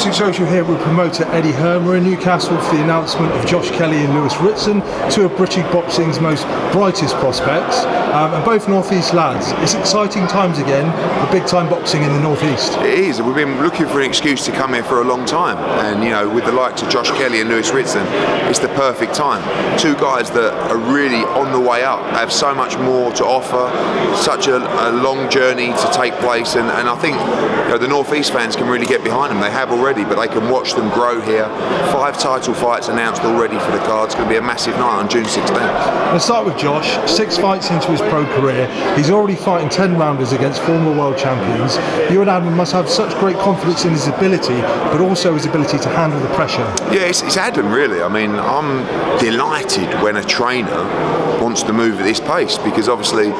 Boxing Social here with promoter Eddie Hearn. We're in Newcastle for the announcement of Josh Kelly and Lewis Ritson, two of British boxing's most brightest prospects, and both North East lads. It's exciting times again for big time boxing in the North East. It is. We've been looking for an excuse to come here for a long time, and you know, with the likes of Josh Kelly and Lewis Ritson, it's the perfect time. Two guys that are really on the way up, have so much more to offer, such a long journey to take place, and I think the North East fans can really get behind them. They have already, but they can watch them grow here. 5 title fights announced already for the card. It's going to be a massive night on June 16th. Let's start with Josh. 6 fights into his pro career. He's already fighting 10 rounders against former world champions. You and Adam must have such great confidence in his ability, but also his ability to handle the pressure. Yeah, it's Adam really. I mean, I'm delighted when a trainer wants to move at this pace, because obviously,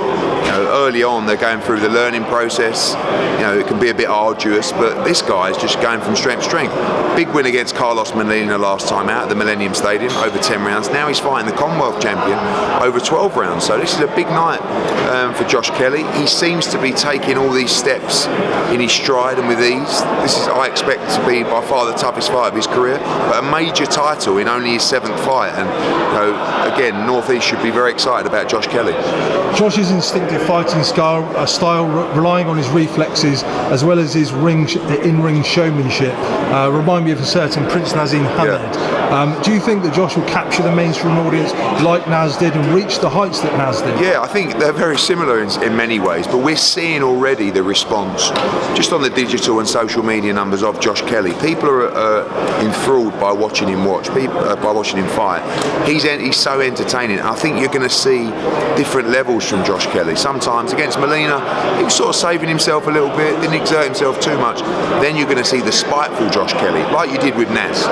early on they're going through the learning process. It can be a bit arduous, but this guy is just going from strength to strength. Big win against Carlos Molina last time out at the Millennium Stadium, over 10 rounds. Now he's fighting the Commonwealth champion over 12 rounds. So this is a big night for Josh Kelly. He seems to be taking all these steps in his stride and with ease. This is, I expect, to be by far the toughest fight of his career, but a major title in only his 7th fight. And again, North East should be very excited about Josh Kelly. Josh's instinctive fighting style relying on his reflexes as well as his in-ring showmanship, remind me of a certain Prince Naseem Hamed. Yeah. Do you think that Josh will capture the mainstream audience like Naz did and reach the heights that Naz did? Yeah, I think they're very similar in many ways, but we're seeing already the response just on the digital and social media numbers of Josh Kelly. People are enthralled by watching him by watching him fight. He's so entertaining. I think you're going to see different levels from Josh Kelly. Sometimes against Molina, he was sort of saving himself a little bit, didn't exert himself too much. Then you're going to see the spiteful Josh Kelly, like you did with Naz.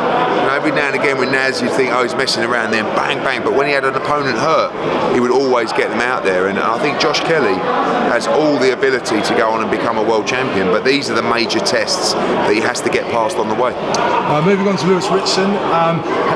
Every now and again with Naz, you think, oh, he's messing around, then bang, bang. But when he had an opponent hurt, he would always get them out there. And I think Josh Kelly has all the ability to go on and become a world champion, but these are the major tests that he has to get past on the way. Moving on to Lewis Ritson,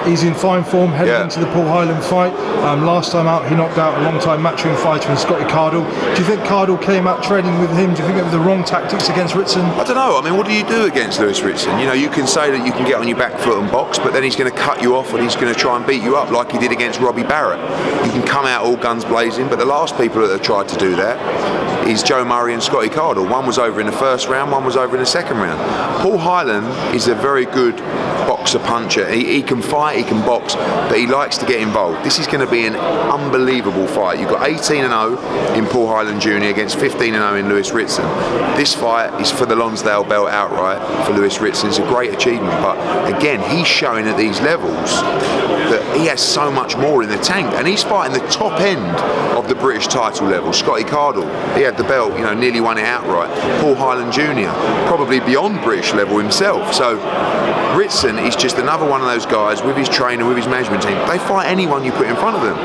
he's in fine form heading into the Paul Hyland fight. Last time out, he knocked out a long-time matchroom fighter in Scotty Cardle. Do you think Cardle came out training with him? Do you think it was the wrong tactics against Ritson? I don't know. I mean, what do you do against Lewis Ritson? You can say that you can get on your back foot and box, but then he's going to cut you off and he's going to try and beat you up like he did against Robbie Barrett. You can come out all guns blazing, but the last people that have tried to do that is Joe Murray and Scotty Cardle. One was over in the first round, one was over in the second round. Paul Hyland is a very good boxer puncher. He can fight, he can box, but he likes to get involved. This is going to be an unbelievable fight. You've got 18-0 in Paul Hyland Jr. against 15-0 in Lewis Ritson. This fight is for the Lonsdale belt outright for Lewis Ritson. It's a great achievement, but again, he's showing at these levels that he has so much more in the tank, and he's fighting the top end of the British title level. Scotty Cardle, he had the belt, nearly won it outright. Paul Hyland Jr., probably beyond British level himself. So Ritson is just another one of those guys with his trainer, with his management team. They fight anyone you put in front of them.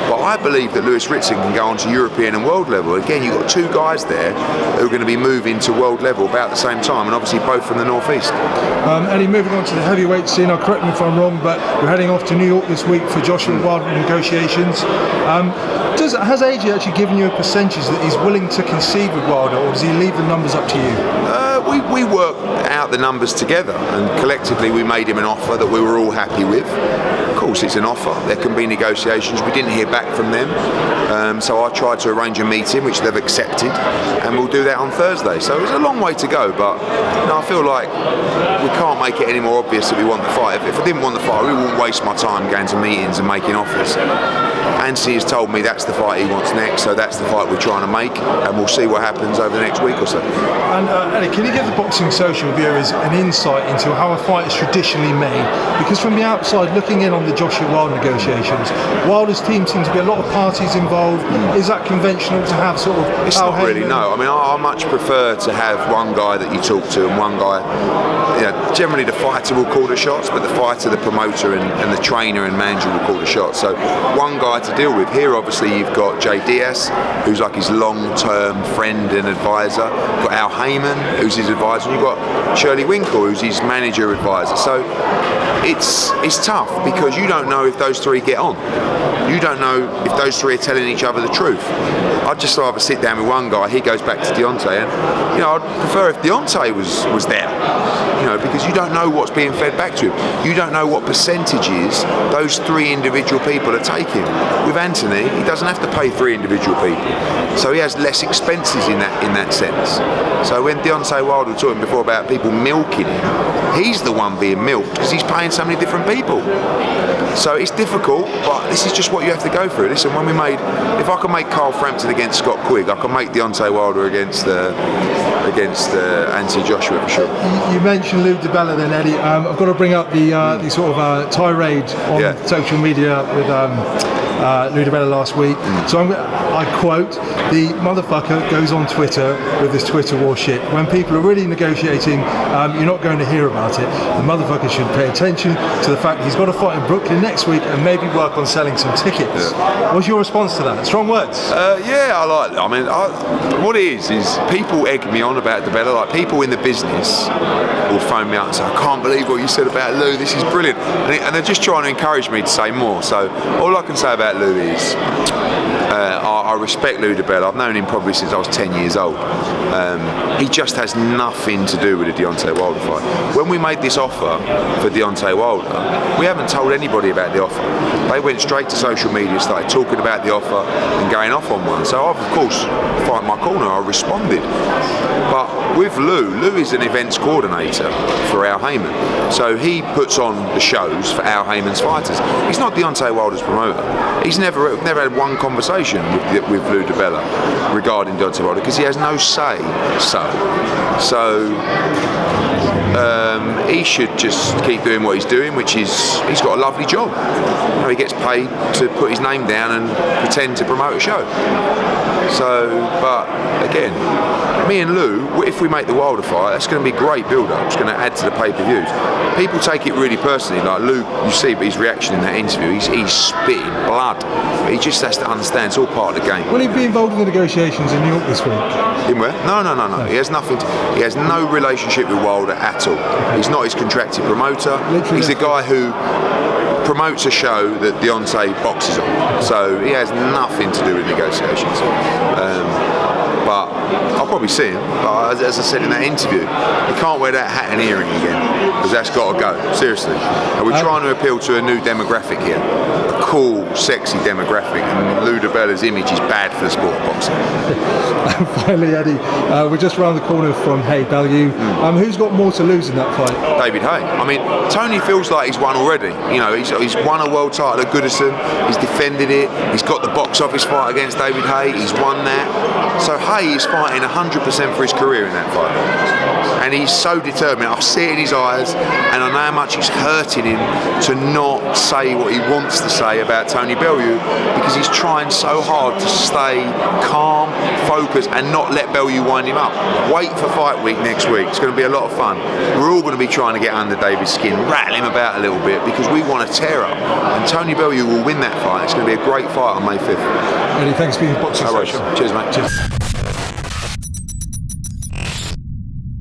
But I believe that Lewis Ritson can go on to European and world level. Again, you've got 2 guys there who are going to be moving to world level about the same time, and obviously both from the North East. Eddie, moving on to the heavyweight scene, correct me if I'm wrong, but we're heading off to New York this week for Joshua Wilder negotiations. Has AJ actually given you a percentage that he's willing to concede with Wilder, or does he leave the numbers up to you? We worked out the numbers together, and collectively we made him an offer that we were all happy with. Of course, it's an offer. There can be negotiations. We didn't hear back from them, so I tried to arrange a meeting, which they've accepted, and we'll do that on Thursday. So it's a long way to go, but I feel like we can't make it any more obvious that we want the fight. If I didn't want the fight, we wouldn't waste my time going to meetings and making offers. Anthony has told me that's the fight he wants next, so that's the fight we're trying to make, and we'll see what happens over the next week or so. And Eddie, can you give the Boxing Social viewers an insight into how a fight is traditionally made? Because from the outside, looking in on the Joshua Wilder negotiations, Wilder's team seems to be a lot of parties involved. Is that conventional to have sort of... It's not really, no. I mean, I much prefer to have one guy that you talk to and one guy... generally the fighter will call the shots, but the fighter, the promoter and the trainer and manager will call the shots. So one guy to deal with. Here obviously you've got Jay Diaz, who's like his long-term friend and advisor. You've got Al Heyman, who's his advisor, and you've got Shirley Winkle, who's his manager advisor. So it's tough because you don't know if those 3 get on. You don't know if those 3 are telling each other the truth. I'd just rather sit down with one guy, he goes back to Deontay, and you know, I'd prefer if Deontay was there, you know, because you don't know what's being fed back to him. You don't know what percentages those 3 individual people are taking. With Anthony, he doesn't have to pay 3 individual people, so he has less expenses in that sense. So when Deontay Wilder was talking before about people milking him, he's the one being milked because he's paying so many different people. So it's difficult, but this is just what you have to go through. Listen, if I can make Carl Frampton against Scott Quigg, I can make Deontay Wilder against Anthony Joshua for sure. You mentioned Lou DiBella then, Eddie. I've got to bring up the sort of tirade on social media with Lou DiBella last week. So I quote, "The motherfucker goes on Twitter with this Twitter war shit. When people are really negotiating, you're not going to hear about it. The motherfucker should pay attention to the fact he's got to fight in Brooklyn next week and maybe work on selling some tickets." What's your response to that? Strong words. Yeah, I like that. I mean, what it is people egg me on about DiBella. Like, people in the business will phone me up and say, "I can't believe what you said about Lou, this is brilliant." And they're just trying to encourage me to say more. So all I can say about Lou is I respect Lou DiBella. I've known him probably since I was 10 years old. He just has nothing to do with the Deontay Wilder fight. When we made this offer for Deontay Wilder, we haven't told anybody about the offer. They went straight to social media, started talking about the offer and going off on one. So I've, of course, fight my corner, I responded. But with Lou is an events coordinator for Al Heyman. So he puts on the shows for Al Heyman's fighters. He's not Deontay Wilder's promoter. He's never had one conversation with Lou DiBella regarding Deontay Wilder because he has no say. So he should just keep doing what he's doing, which is he's got a lovely job. You know, he gets paid to put his name down and pretend to promote a show. So, but again, me and Lou, if we make the Wilder fight, that's going to be a great build-up. It's going to add to the pay-per-views. People take it really personally. Like Lou, you see his reaction in that interview. He's spitting blood. But he just has to understand it's all part of the game. Will he be involved in the negotiations in New York this week? In where? No. He has nothing. He has no relationship with Wilder at all. He's not his contracted promoter. Literally, he's a guy who promotes a show that Deontay boxes on. So he has nothing to do with negotiations. But I'll probably see him. But as I said in that interview, he can't wear that hat and earring again because that's got to go. Seriously. And we're trying to appeal to a new demographic here, a cool, sexy demographic. And Lou DiBella's image is bad for the sport of boxing. And finally, Eddie, we're just around the corner from Bellew. Who's got more to lose in that fight? David-Haye. I mean, Tony feels like he's won already. You know, he's won a world title at Goodison. He's defended it. He's got the box office fight against David-Haye. He's won that. So Haye is fighting 100% for his career in that fight. And he's so determined. I see it in his eyes, and I know how much it's hurting him to not say what he wants to say about Tony Bellew, because he's trying so hard to stay calm, focused, and not let Bellew wind him up. Wait for fight week next week. It's going to be a lot of fun. We're all going to be trying to get under David's skin, rattle him about a little bit, because we want to tear up. And Tony Bellew will win that fight. It's going to be a great fight on May 5th. Eddie, thanks for being boxing. Cheers, mate. Cheers.